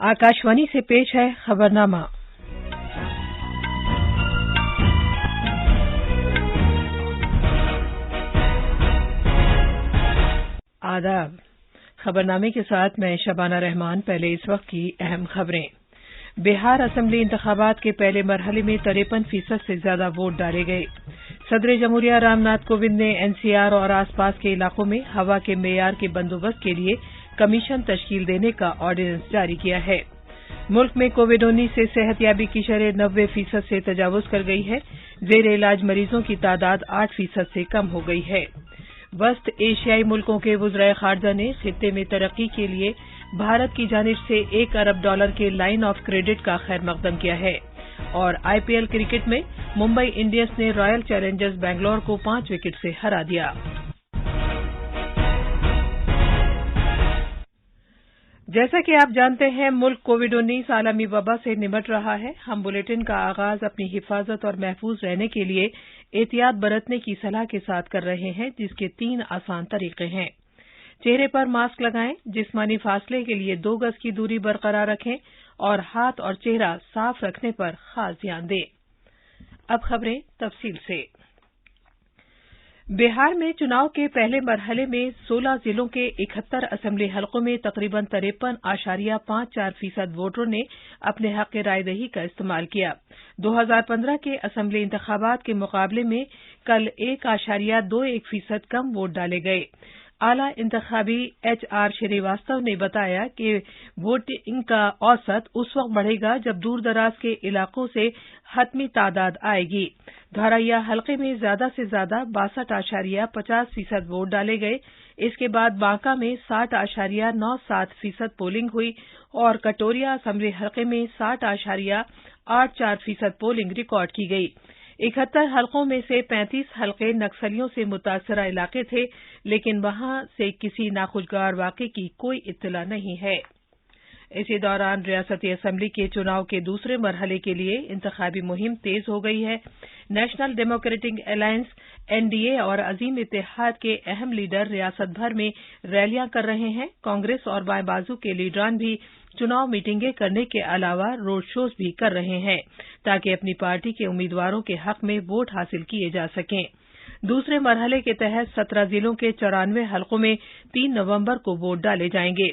आकाशवाणी से पेश है खबरनामा। आदाब। खबरनामे के साथ मैं शबाना रहमान। पहले इस वक्त की अहम खबरें। बिहार असेंबली इंतखाबात के पहले मरहले में 53% से ज्यादा वोट डाले गए। सदर जमहूरिया रामनाथ कोविंद ने एनसीआर और आसपास के इलाकों में हवा के मेयार के बंदोबस्त के लिए कमीशन तश्कील देने का ऑर्डिनेंस जारी किया है। मुल्क में कोविड-19 से सेहतयाबी की शरह 90% से तजावुज कर गई है। जेर इलाज मरीजों की तादाद 8% से कम हो गई है। वस्त एशियाई मुल्कों के वज़राए ख़ारजा ने खित्ते में तरक्की के लिए भारत की जानिब से $1 अरब के लाइन ऑफ क्रेडिट का खैर मकदम किया है। और आईपीएल क्रिकेट में मुंबई इंडियंस ने रॉयल चैलेंजर्स बेंगलोर को 5 विकेट से हरा दिया। जैसा कि आप जानते हैं, मुल्क कोविड-19 आलमी वबा से निमट रहा है। हम बुलेटिन का आगाज अपनी हिफाजत और महफूज रहने के लिए एहतियात बरतने की सलाह के साथ कर रहे हैं, जिसके 3 आसान तरीके हैं। चेहरे पर मास्क लगाएं, जिस्मानी फासले के लिए 2 गज की दूरी बरकरार रखें और हाथ और चेहरा साफ रखने पर खास ध्यान दें। अब खबरें तफसील से। बिहार में चुनाव के पहले मरहले में 16 जिलों के 71 असेंबली हलकों में तकरीबन 53.54% वोटरों ने अपने हक रायदही का इस्तेमाल किया। 2015 के असेंबली इंतखाबात के मुकाबले में कल 1.21% कम वोट डाले गए। आला इंतखाबी HR श्रीवास्तव ने बताया कि वोटिंग का औसत उस वक्त बढ़ेगा जब दूर दराज के इलाकों से हतमी तादाद आएगी। धौरैया हलके में ज्यादा से ज्यादा 62.50% वोट डाले गए। इसके बाद बांका में 60.97% पोलिंग हुई और कटोरिया असेंबली हलके में 60.84% पोलिंग रिकॉर्ड की गई। 71 हलकों में से 35 हलके नक्सलियों से मुतासरा इलाके थे, लेकिन वहां से किसी नाखुशगवार वाक़े की कोई इत्तला नहीं है। इसी दौरान रियासती असेंबली के चुनाव के दूसरे मरहले के लिए इंतखाबी मुहिम तेज हो गई है। नेशनल डेमोक्रेटिक अलायंस NDA और अजीम इत्तेहाद के अहम लीडर रियासत भर में रैलियां कर रहे हैं। कांग्रेस और बाएं बाजू के लीडरान भी चुनाव मीटिंगें करने के अलावा रोड शोज भी कर रहे हैं, ताकि अपनी पार्टी के उम्मीदवारों के हक में वोट हासिल किए जा सकें। दूसरे मरहले के तहत 17 जिलों के 94 हलकों में 3 नवंबर को वोट डाले जाएंगे।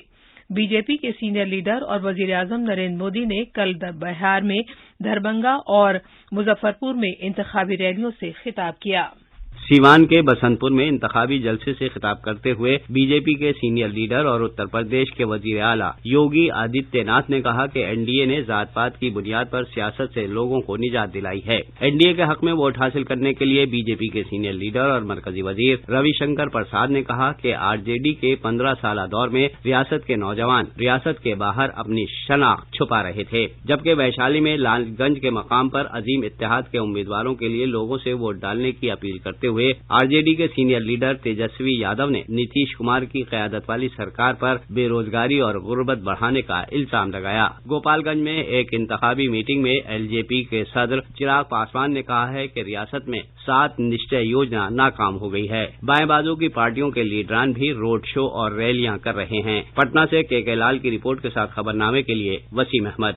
बीजेपी के सीनियर लीडर और वजीर आजम नरेंद्र मोदी ने कल बिहार में दरभंगा और मुजफ्फरपुर में इंतखाबी रैलियों से खिताब किया। सीवान के बसंतपुर में इंतखाबी जलसे से खिताब करते हुए बीजेपी के सीनियर लीडर और उत्तर प्रदेश के वजीर आला योगी आदित्यनाथ ने कहा कि एनडीए ने जात पात की बुनियाद पर सियासत से लोगों को निजात दिलाई है। एनडीए के हक में वोट हासिल करने के लिए बीजेपी के सीनियर लीडर और मरकजी वजीर रविशंकर प्रसाद ने कहा कि आरजेडी के 15 साल दौर में रियासत के नौजवान रियासत के बाहर अपनी शनाख्त छुपा रहे थे, जबकि वैशाली में लालगंज के मकाम पर अजीम इत्तेहाद के उम्मीदवारों के लिए लोगों से वोट डालने की अपील करते हुए आरजेडी के सीनियर लीडर तेजस्वी यादव ने नीतीश कुमार की क़यादत वाली सरकार पर बेरोजगारी और गुर्बत बढ़ाने का इल्जाम लगाया। गोपालगंज में एक इंतखाबी मीटिंग में एलजेपी के सदर चिराग पासवान ने कहा है कि रियासत में 7 निश्चय योजना नाकाम हो गई है। बाएं बाजू की पार्टियों के लीडरान भी रोड शो और रैलियां कर रहे हैं। पटना से के लाल की रिपोर्ट के साथ खबरनामे के लिए वसीम अहमद।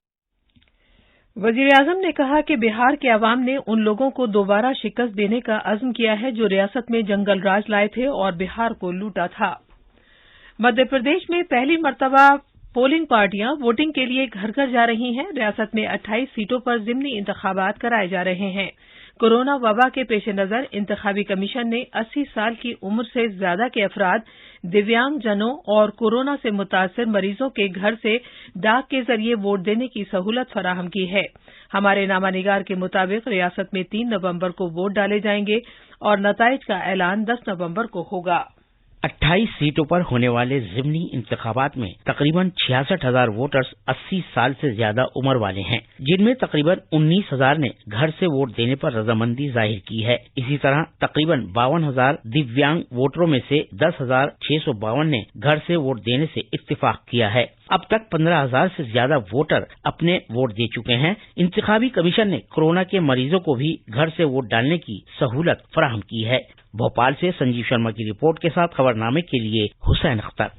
वजीर आजम ने कहा कि बिहार के अवाम ने उन लोगों को दोबारा शिकस्त देने का अज़्म किया है जो रियासत में जंगल राज लाए थे और बिहार को लूटा था। मध्य प्रदेश में पहली मर्तबा पोलिंग पार्टियां वोटिंग के लिए घर घर जा रही हैं। रियासत में 28 सीटों पर ज़िमनी इंतखाबात कराए जा रहे हैं। कोरोना वबा के पेश नज़र इंतखाबी कमीशन ने 80 साल की उम्र से ज्यादा के अफराद, दिव्यांगजनों और कोरोना से मुतासर मरीजों के घर से डाक के जरिए वोट देने की सहूलत फराहम की है। हमारे नामानिगार के मुताबिक रियासत में 3 नवंबर को वोट डाले जाएंगे और नताइज का ऐलान 10 नवंबर को होगा। 28 सीटों पर होने वाले ज़िमनी इंतखाबात में तकरीबन 66,000 वोटर्स 80 साल से ज्यादा उम्र वाले हैं, जिनमें तकरीबन 19,000 ने घर से वोट देने पर रजामंदी जाहिर की है। इसी तरह तकरीबन 52,000 दिव्यांग वोटरों में से 10,652 ने घर से वोट देने से इत्तेफाक किया है। अब तक 15,000 से ज्यादा वोटर अपने वोट दे चुके हैं। इंतखाबी कमीशन ने कोरोना के मरीजों को भी घर से वोट डालने की सहूलत फराहम की है। भोपाल से संजीव शर्मा की रिपोर्ट के साथ खबरनामे के लिए हुसैन अख्तर।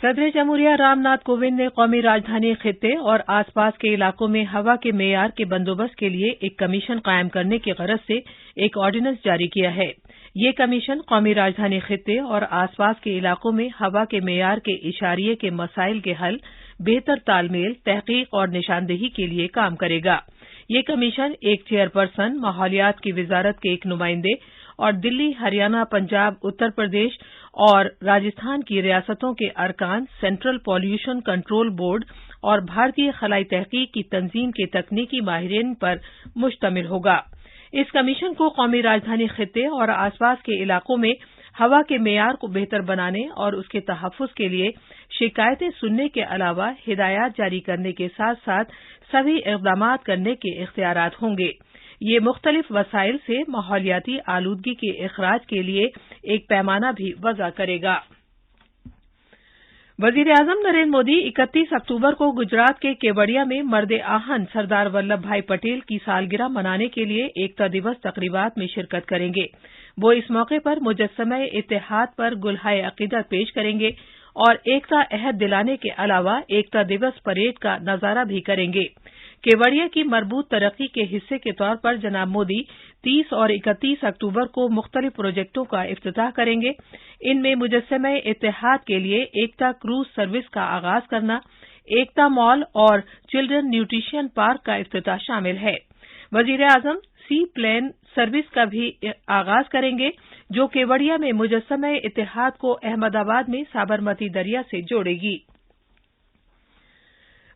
सदर जमहूरिया रामनाथ कोविंद ने कौमी राजधानी खित्ते और आसपास के इलाकों में हवा के मेयार के बंदोबस्त के लिए एक कमीशन कायम करने की गरज से एक ऑर्डिनेंस जारी किया है। ये कमीशन कौमी राजधानी खित्ते और आसपास के इलाकों में हवा के मेयार के इशारिये के मसाइल के हल, बेहतर तालमेल, तहकीक और निशानदेही के लिए काम करेगा। ये कमीशन एक चेयरपर्सन, माहौलियात की वजारत के एक नुमाइंदे और दिल्ली, हरियाणा, पंजाब, उत्तर प्रदेश और राजस्थान की रियासतों के अरकान, सेंट्रल पॉल्यूशन कंट्रोल बोर्ड और भारतीय खलाई तहकीक की तंजीम के तकनीकी माहिरीन पर मुश्तमिल होगा। इस कमीशन को कौमी राजधानी खित्ते और आसपास के इलाकों में हवा के मेयार को बेहतर बनाने और उसके तहफ्फुज के लिए शिकायतें सुनने के अलावा हिदायत जारी करने के साथ साथ सभी इक़दामात करने के इख्तियारात होंगे। ये मुख्तलिफ वसाइल से माहौलियाती आलूदगी के इखराज के लिए एक पैमाना भी वज़ा करेगा। वज़ीर-ए-आज़म नरेंद्र मोदी 31 अक्टूबर को गुजरात के केवड़िया में मर्द-ए-आहन सरदार वल्लभ भाई पटेल की सालगिरह मनाने के लिए एकता दिवस तक़रीबात में शिरकत करेंगे। वो इस मौके पर मुजस्समा-ए-इत्तेहाद पर गुलहाए-अक़ीदत पेश करेंगे और एकता अहद दिलाने के अलावा एकता दिवस परेड का नज़ारा भी करेंगे। केवड़िया की मरबूत तरक्की के हिस्से के तौर पर जनाब मोदी 30 और 31 अक्टूबर को मुख्तलिफ प्रोजेक्टों का इफ्तिताह करेंगे। इनमें मुजस्समा-ए-इत्तेहाद के लिए एकता क्रूज सर्विस का आगाज करना, एकता मॉल और चिल्ड्रन न्यूट्रिशन पार्क का इफ्तिताह शामिल है। वज़ीर-ए-आज़म सी प्लेन सर्विस का भी आगाज करेंगे, जो केवड़िया में मुजस्समा-ए-इत्तेहाद को अहमदाबाद में साबरमती दरिया से जोड़ेगी।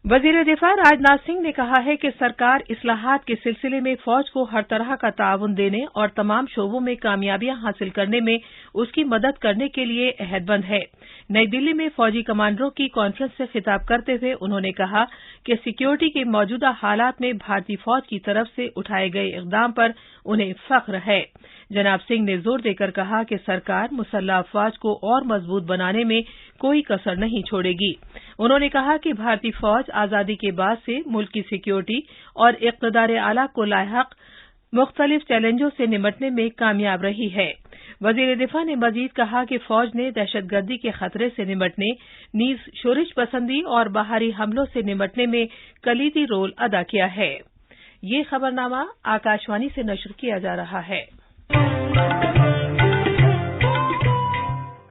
वज़ीर दिफा राजनाथ सिंह ने कहा है कि सरकार इस्लाहात के सिलसिले में फौज को हर तरह का ताउन देने और तमाम शोबों में कामयाबियां हासिल करने में उसकी मदद करने के लिए अहदबंद है। नई दिल्ली में फौजी कमांडरों की कॉन्फ्रेंस से खिताब करते हुए उन्होंने कहा कि सिक्योरिटी के मौजूदा हालात में भारतीय फौज की तरफ से उठाए गए इक़दाम पर उन्हें फख्र है। जनाब सिंह ने जोर देकर कहा कि सरकार मुसल्लह अफवाज को और मजबूत बनाने में कोई कसर नहीं छोड़ेगी। उन्होंने कहा कि भारतीय फौज आजादी के बाद से मुल्क की सिक्योरिटी और इक़्तिदार आला को लायक मुख्तलिफ चैलेंजों से निमटने में कामयाब रही है। वज़ीर दिफा ने मजीद कहा कि फौज ने दहशतगर्दी के खतरे से निमटने, नीज शोरिश पसंदी और बाहरी हमलों से निमटने में कलीदी रोल अदा किया है। ये खबरनामा आकाशवाणी से नशर किया जा रहा है।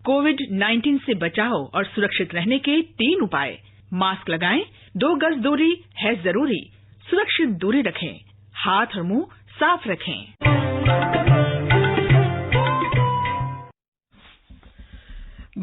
कोविड-19 से बचाव और सुरक्षित रहने के 3 उपाय। मास्क लगाएं, 2 गज दूरी है जरूरी, सुरक्षित दूरी रखें, हाथ और मुंह साफ रखें।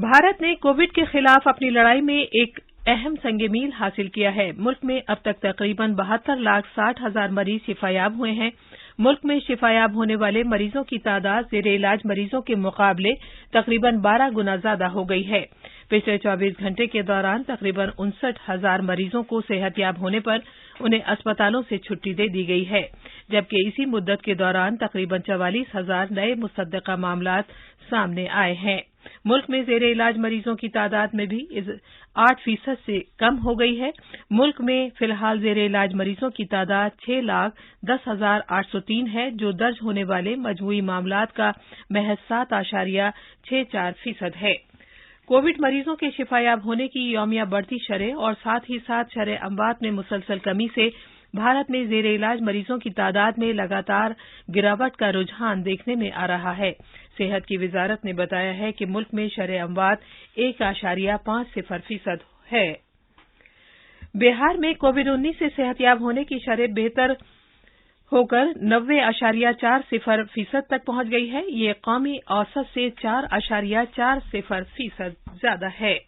भारत ने कोविड के खिलाफ अपनी लड़ाई में एक अहम संग-ए-मील हासिल किया है। मुल्क में अब तक तकरीबन 72,60,000 मरीज शिफायाब हुए हैं। मुल्क में शिफायाब होने वाले मरीजों की तादाद ज़ेरे इलाज मरीजों के मुकाबले तकरीबन 12 गुना ज्यादा हो गई है। पिछले 24 घंटे के दौरान तकरीबन 59,000 मरीजों को सेहतयाब होने पर उन्हें अस्पतालों से छुट्टी दे दी गई है, जबकि इसी मुद्दत के दौरान तकरीबन 44,000 नए मुसद्दका मामलात सामने आए हैं। मुल्क में ज़ेरे इलाज मरीजों की तादाद में भी 8% से कम हो गई है। मुल्क में फिलहाल ज़ेरे इलाज मरीजों की तादाद 6,10,803 है, जो दर्ज होने वाले मजमूई मामलात का महज 7.64% है। कोविड मरीजों के शिफायाब होने की यौमिया बढ़ती शरह और साथ ही साथ शरह अमवात में मुसलसल कमी से भारत में ज़ेरे इलाज मरीजों की तादाद में लगातार गिरावट का रुझान देखने में आ रहा है। सेहत की वजारत ने बताया है कि मुल्क में शरह अमवात 1.50% है। बिहार में कोविड-19 से सेहतयाब होने की शरह बेहतर होकर 90.40% तक पहुंच गई है। ये कौमी औसत से 4.40% ज्यादा है।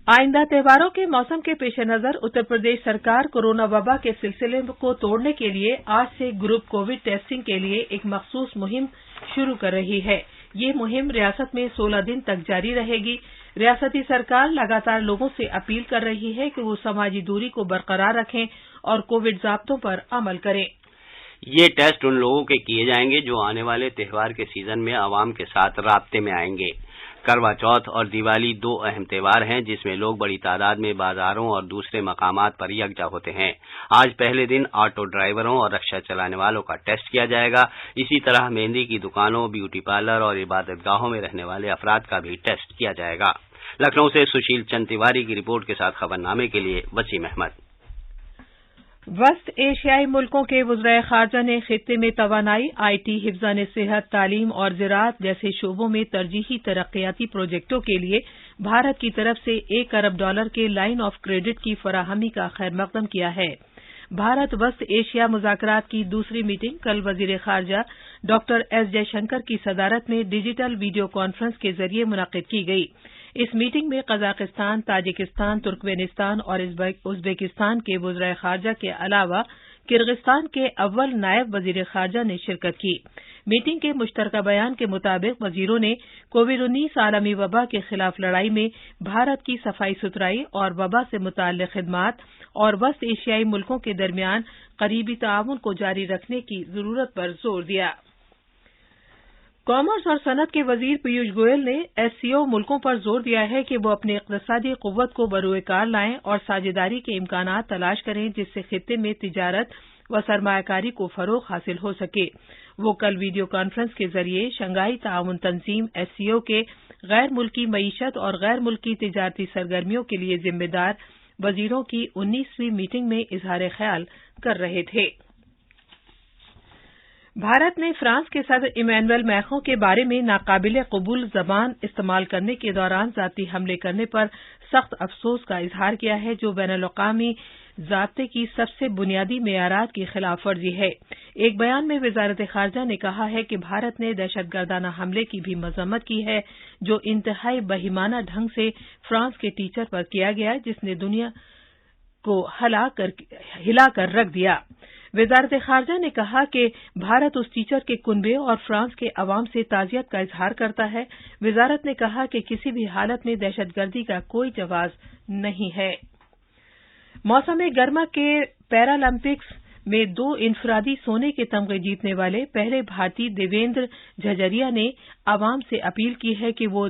आइंदा त्योहारों के मौसम के पेश नजर उत्तर प्रदेश सरकार कोरोना वबा के सिलसिले को तोड़ने के लिए आज से ग्रुप कोविड टेस्टिंग के लिए एक मखसूस मुहिम शुरू कर रही है। ये मुहिम रियासत में 16 दिन तक जारी रहेगी। रियासती सरकार लगातार लोगों से अपील कर रही है कि वो समाजी दूरी को बरकरार रखें और कोविड ज़ाब्तों पर अमल करें। ये टेस्ट उन लोगों के किए जाएंगे जो आने वाले त्योहार के सीजन में आवाम के साथ राब्ते में आएंगे। करवा चौथ और दिवाली 2 अहम त्योहार हैं जिसमें लोग बड़ी तादाद में बाजारों और दूसरे मकामात पर यकजा होते हैं। आज पहले दिन ऑटो ड्राइवरों और रक्षा चलाने वालों का टेस्ट किया जाएगा। इसी तरह मेहंदी की दुकानों, ब्यूटी पार्लर और इबादतगाहों में रहने वाले अफराद का भी टेस्ट किया जाएगा। लखनऊ से सुशील चंद तिवारी की रिपोर्ट के साथ खबरनामे के लिए वसीम अहमद। वस्त एशियाई मुल्कों के वज़राए ख़ारजा ने खित्ते में तवानाई, आईटी, हिफ्ज़ान सेहत, तालीम और ज़राअत जैसे शोबों में तरजीही तरक्याती प्रोजेक्टों के लिए भारत की तरफ से $1 अरब के लाइन ऑफ क्रेडिट की फराहमी का खैरमकदम किया है। भारत वस्त एशिया मुज़ाकरात की दूसरी मीटिंग कल वज़ीर ख़ारजा डॉक्टर एस जयशंकर की सदारत में डिजिटल वीडियो कॉन्फ्रेंस के जरिए मुनक़िद की गई। इस मीटिंग में कजाकिस्तान, ताजिकिस्तान, तुर्कमेनिस्तान और उज़्बेकिस्तान के वज़राए ख़ारजा के अलावा किर्गिस्तान के अव्वल नायब वज़ीर ख़ारजा ने शिरकत की। मीटिंग के मुश्तरका बयान के मुताबिक वज़ीरों ने कोविड-19 आलमी वबा के खिलाफ लड़ाई में भारत की सफाई सुथराई और वबा से मुताल्लिक़ खिदमात और वस्त एशियाई मुल्कों के दरमियान करीबी ताउन को जारी रखने की ज़रूरत पर जोर दिया। कॉमर्स और सनत के वजीर पीयूष गोयल ने एससीओ मुल्कों पर जोर दिया है कि वो अपनी इक़्तिसादी क़ुव्वत को बरूए कार लाएं और साझेदारी के इम्कानात तलाश करें जिससे खित्ते में तिजारत व सरमायाकारी को फ़रोग़ हासिल हो सके। वो कल वीडियो कॉन्फ्रेंस के जरिए शंघाई ताउन तंजीम एससीओ के गैर मुल्की मईशत और गैर मुल्की तिजारती सरगर्मियों के लिए जिम्मेदार वजीरों की 19वीं मीटिंग में इज़हार ख्याल कर रहे थे। भारत ने फ्रांस के सदर इमैनुअल मैक्रों के बारे में नाकाबिले कबूल ज़बान इस्तेमाल करने के दौरान ज़ाती हमले करने पर सख्त अफसोस का इजहार किया है, जो बैनुल-अक़वामी ज़ाब्ते की सबसे बुनियादी मेयारात की खिलाफ वर्जी है। एक बयान में वज़ारत ख़ारजा ने कहा है कि भारत ने दहशतगर्दाना हमले की भी मज़म्मत की है, जो इंतहाई बहिमाना ढंग से फ्रांस के टीचर पर किया गया, जिसने दुनिया को हिला कर रख दिया। वज़ारत ख़ारजा ने कहा कि भारत उस टीचर के कुनबे और फ्रांस के अवाम से ताज़ियत का इजहार करता है। वज़ारत ने कहा कि किसी भी हालत में दहशतगर्दी का कोई जवाज़ नहीं है। मौसम गर्मा के पैरालंपिक्स में 2 इनफरादी सोने के तमगे जीतने वाले पहले भारतीय देवेंद्र झझरिया ने अवाम से अपील की है कि वो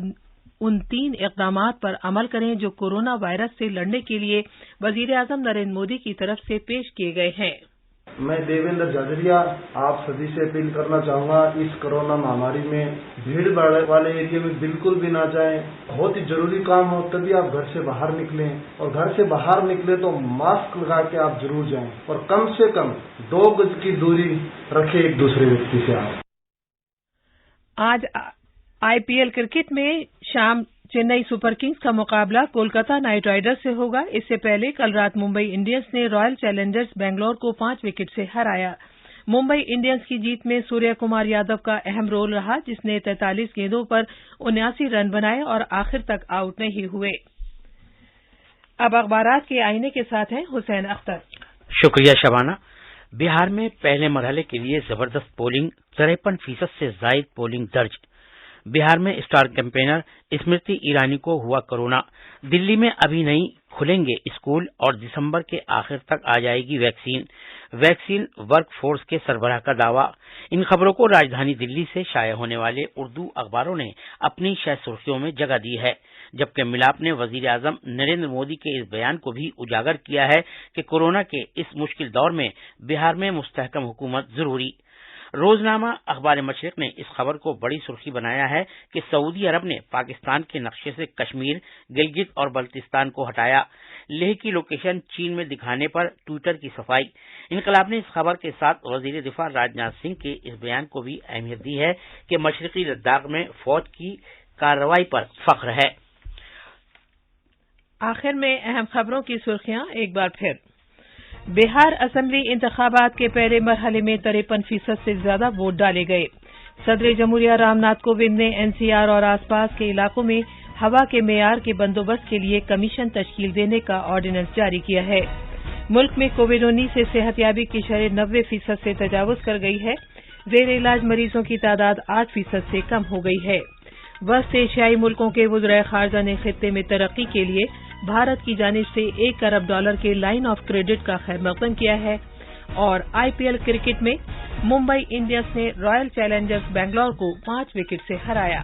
उन 3 इक़दामात पर अमल करें जो कोरोना वायरस से लड़ने के लिए वज़ीर-ए-आज़म नरेंद्र मोदी की तरफ से पेश किए गए हैं। मैं देवेंद्र झझरिया आप सभी से अपील करना चाहूँगा, इस कोरोना महामारी में भीड़ भाड़ वाले एरिया में बिल्कुल भी ना जाएं। बहुत ही जरूरी काम हो तभी आप घर से बाहर निकलें, और घर से बाहर निकले तो मास्क लगा के आप जरूर जाएं, और कम से कम 2 गज की दूरी रखें एक दूसरे व्यक्ति से। आप आज आईपीएल क्रिकेट में शाम चेन्नई सुपर किंग्स का मुकाबला कोलकाता नाइट राइडर्स से होगा। इससे पहले कल रात मुंबई इंडियंस ने रॉयल चैलेंजर्स बेंगलोर को 5 विकेट से हराया। मुंबई इंडियंस की जीत में सूर्य कुमार यादव का अहम रोल रहा, जिसने 43 गेंदों पर 79 रन बनाए और आखिर तक आउट नहीं हुए। अब अखबारात के आईने के साथ हैं हुसैन अख्तर। शुक्रिया शबाना। बिहार में पहले मरहले के लिए जबरदस्त पोलिंग, 53% से जायद पोलिंग दर्ज। बिहार में स्टार कैंपेनर स्मृति ईरानी को हुआ कोरोना। दिल्ली में अभी नहीं खुलेंगे स्कूल और दिसंबर के आखिर तक आ जाएगी वैक्सीन वर्क फोर्स के सरबराह का दावा। इन खबरों को राजधानी दिल्ली से शाया होने वाले उर्दू अखबारों ने अपनी शाह सुर्खियों में जगह दी है, जबकि मिलाप ने वजीर आजम नरेंद्र मोदी के इस बयान को भी उजागर किया है कि कोरोना के इस मुश्किल दौर में बिहार में मुस्तहकम हुकूमत जरूरी। रोजनामा अखबार मशरिक ने इस खबर को बड़ी सुर्खी बनाया है कि सऊदी अरब ने पाकिस्तान के नक्शे से कश्मीर, गिलगित और बल्तिस्तान को हटाया। लेह की लोकेशन चीन में दिखाने पर ट्विटर की सफाई। इनकलाब ने इस खबर के साथ वजीर दिफा राजनाथ सिंह के इस बयान को भी अहमियत दी है कि मशरकी लद्दाख में फौज की कार्रवाई पर फख्र है। आखिर में अहम खबरों की सुर्खियां एक बार फिर। बिहार असेंबली इंतखाबात के पहले मरहले में 53% से ज्यादा वोट डाले गए। सदर जमहूरिया रामनाथ कोविंद ने एनसीआर और आसपास के इलाकों में हवा के मेयार के बंदोबस्त के लिए कमीशन तश्कील देने का ऑर्डिनेंस जारी किया है। मुल्क में कोविड-19 से सेहतयाबी की शरह 90% से तजावुज कर गई है। जेर इलाज मरीजों की तादाद 8% से कम हो गई है। वस्त एशियाई मुल्कों के वज़राए ख़ारजा ने खित्ते में तरक्की के लिए भारत की जानिब से $1 अरब के लाइन ऑफ क्रेडिट का खैरमकदम किया है। और आईपीएल क्रिकेट में मुंबई इंडियंस ने रॉयल चैलेंजर्स बेंगलोर को 5 विकेट से हराया।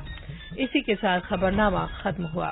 इसी के साथ खबरनामा खत्म हुआ।